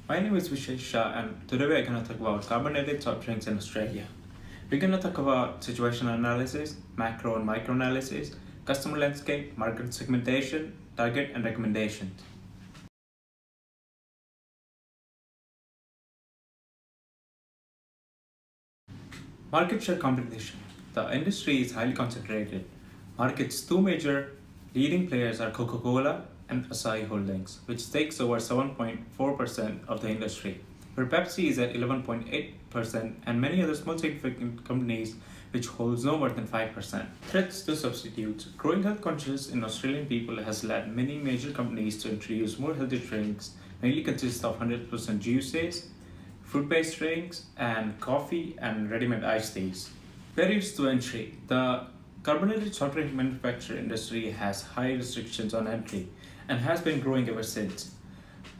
My name is Vishesh Shah, and today we're going to talk about carbonated soft drinks in Australia. We're going to talk about situational analysis, macro and micro analysis, customer landscape, market segmentation, target and recommendations. Market share competition. The industry is highly concentrated. Market's two major leading players are Coca-Cola and Asahi Holdings, which takes over 7.4% of the industry, where Pepsi is at 11.8% and many other small significant companies which holds no more than 5%. Threats to substitutes. Growing health consciousness in Australian people has led many major companies to introduce more healthy drinks, mainly consist of 100% juices, fruit-based drinks, and coffee and ready-made iced teas. Barriers to entry. The carbonated soft drink manufacturing industry has high restrictions on entry and has been growing ever since.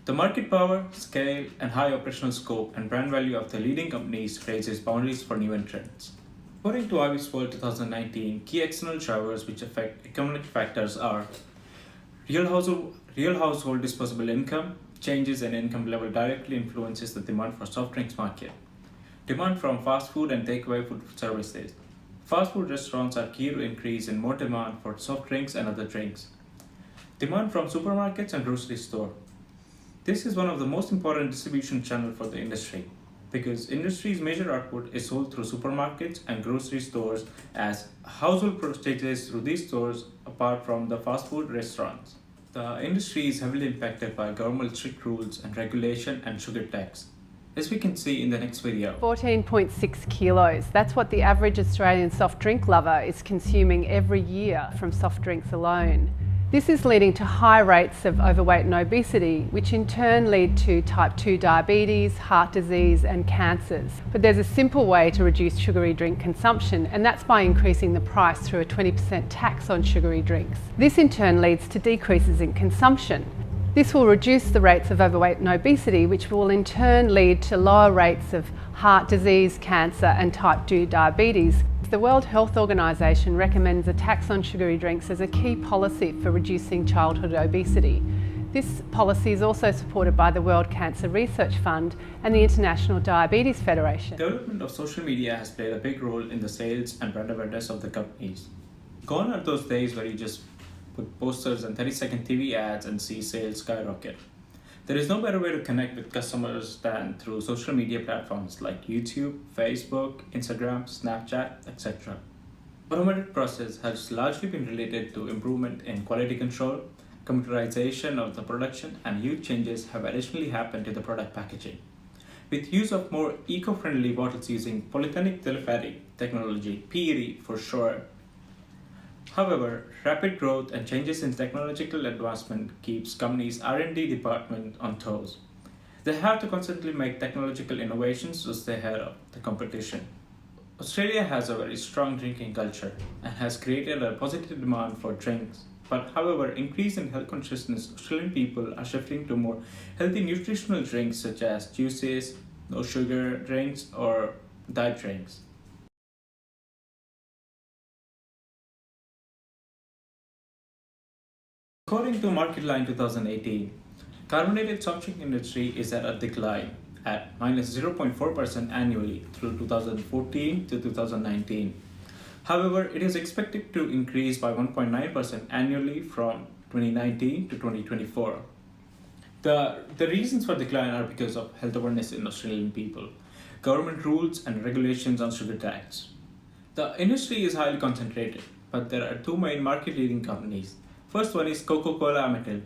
The market power, scale, and high operational scope and brand value of the leading companies raises boundaries for new entrants. According to IBIS World 2019, key external drivers which affect economic factors are real household disposable income. Changes in income level directly influences the demand for soft drinks market. Demand from fast food and takeaway food services. Fast food restaurants are key to increase in more demand for soft drinks and other drinks. Demand from supermarkets and grocery store. This is one of the most important distribution channels for the industry because industry's major output is sold through supermarkets and grocery stores as household purchases through these stores apart from the fast food restaurants. The industry is heavily impacted by government strict rules and regulation and sugar tax, as we can see in the next video. 14.6 kilos. That's what the average Australian soft drink lover is consuming every year from soft drinks alone. This is leading to high rates of overweight and obesity, which in turn lead to type 2 diabetes, heart disease and cancers. But there's a simple way to reduce sugary drink consumption, and that's by increasing the price through a 20% tax on sugary drinks. This in turn leads to decreases in consumption. This will reduce the rates of overweight and obesity, which will in turn lead to lower rates of heart disease, cancer and type 2 diabetes. The World Health Organization recommends a tax on sugary drinks as a key policy for reducing childhood obesity. This policy is also supported by the World Cancer Research Fund and the International Diabetes Federation. Development of social media has played a big role in the sales and brand awareness of the companies. Gone are those days where you just put posters and 30-second TV ads and see sales skyrocket. There is no better way to connect with customers than through social media platforms like YouTube, Facebook, Instagram, Snapchat, etc. Automated process has largely been related to improvement in quality control, computerization of the production, and huge changes have additionally happened to the product packaging. With use of more eco-friendly bottles using polyethylene telephatic technology, PET for short. However, rapid growth and changes in technological advancement keeps companies' R&D department on toes. They have to constantly make technological innovations to stay ahead of the competition. Australia has a very strong drinking culture and has created a positive demand for drinks. But however, increase in health consciousness, Australian people are shifting to more healthy nutritional drinks such as juices, no sugar drinks or diet drinks. According to MarketLine 2018, carbonated soft drink industry is at a decline at minus 0.4% annually through 2014 to 2019. However, it is expected to increase by 1.9% annually from 2019 to 2024. The reasons for decline are because of health awareness in Australian people, government rules and regulations on sugar tax. The industry is highly concentrated, but there are two main market-leading companies. First one is Coca-Cola Amatil.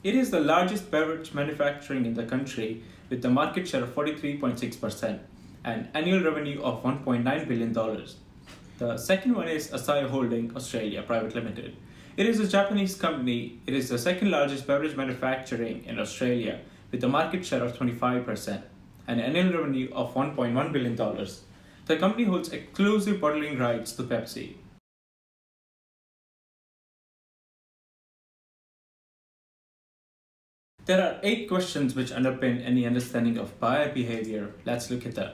It is the largest beverage manufacturing in the country with a market share of 43.6% and annual revenue of $1.9 billion. The second one is Asahi Holdings Australia Private Limited. It is a Japanese company. It is the second largest beverage manufacturing in Australia with a market share of 25% and annual revenue of $1.1 billion. The company holds exclusive bottling rights to Pepsi. There are 8 questions which underpin any understanding of buyer behavior. Let's look at them.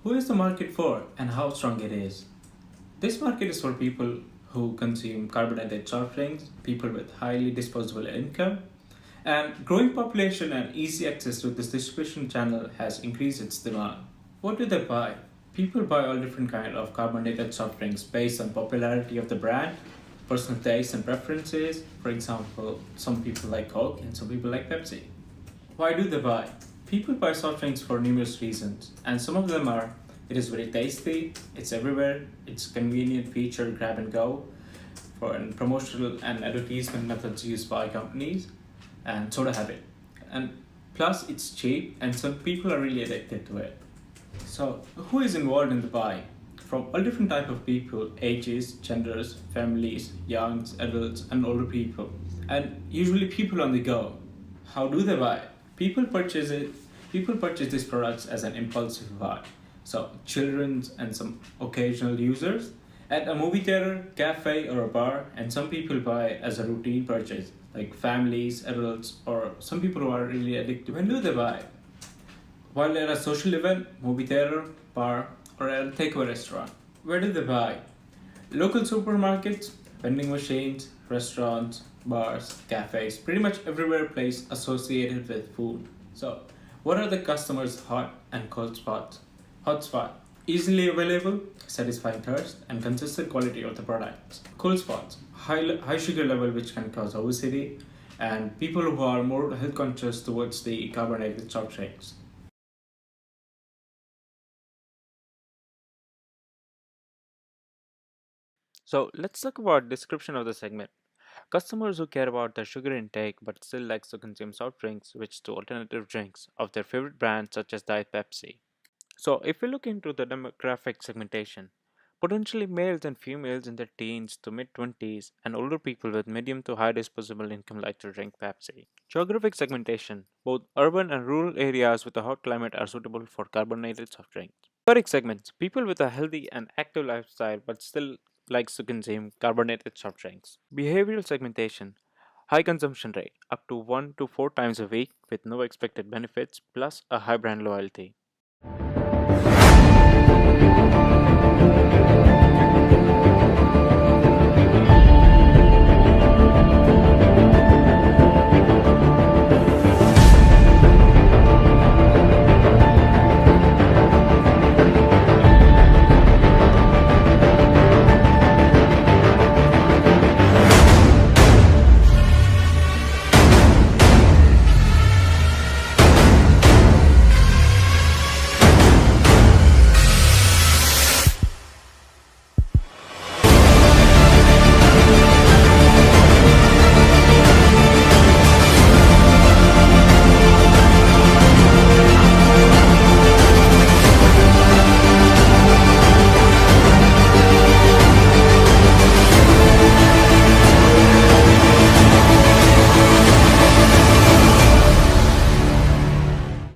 Who is the market for and how strong it is? This market is for people who consume carbonated soft drinks, people with highly disposable income, And growing population and easy access to this distribution channel has increased its demand. What do they buy? People buy all different kind of carbonated soft drinks based on popularity of the brand, personal taste and preferences. For example, some people like Coke and some people like Pepsi. Why do they buy? People buy soft drinks for numerous reasons, and some of them are it is very tasty, it's everywhere, it's convenient feature grab and go for and promotional and advertisement methods used by companies, and soda habit. And plus it's cheap and some people are really addicted to it. So who is involved in the buy? From all different type of people, ages, genders, families, youngs, adults, and older people, and usually people on the go. How do they buy? People purchase it. People purchase these products as an impulsive buy. So children's and some occasional users at a movie theater, cafe, or a bar, and some people buy as a routine purchase, like families, adults, or some people who are really addicted. When do they buy? While at a social event, movie theater, bar, or at a takeaway restaurant. Where do they buy? Local supermarkets, vending machines, restaurants, bars, cafes, pretty much everywhere place associated with food. So, what are the customers' hot and cold spots? Hot spot, easily available, satisfying thirst, and consistent quality of the products. Cold spots, high sugar level which can cause obesity, and people who are more health conscious towards the carbonated soft drinks. So let's talk about description of the segment. Customers who care about their sugar intake but still likes to consume soft drinks switch to alternative drinks of their favorite brands such as Diet Pepsi. So if we look into the demographic segmentation, potentially males and females in their teens to mid 20s and older people with medium to high disposable income like to drink Pepsi. Geographic segmentation, both urban and rural areas with a hot climate are suitable for carbonated soft drinks. Caloric segments, people with a healthy and active lifestyle but still likes to consume carbonated soft drinks. Behavioral segmentation, high consumption rate, up to 1 to 4 times a week with no expected benefits plus a high brand loyalty.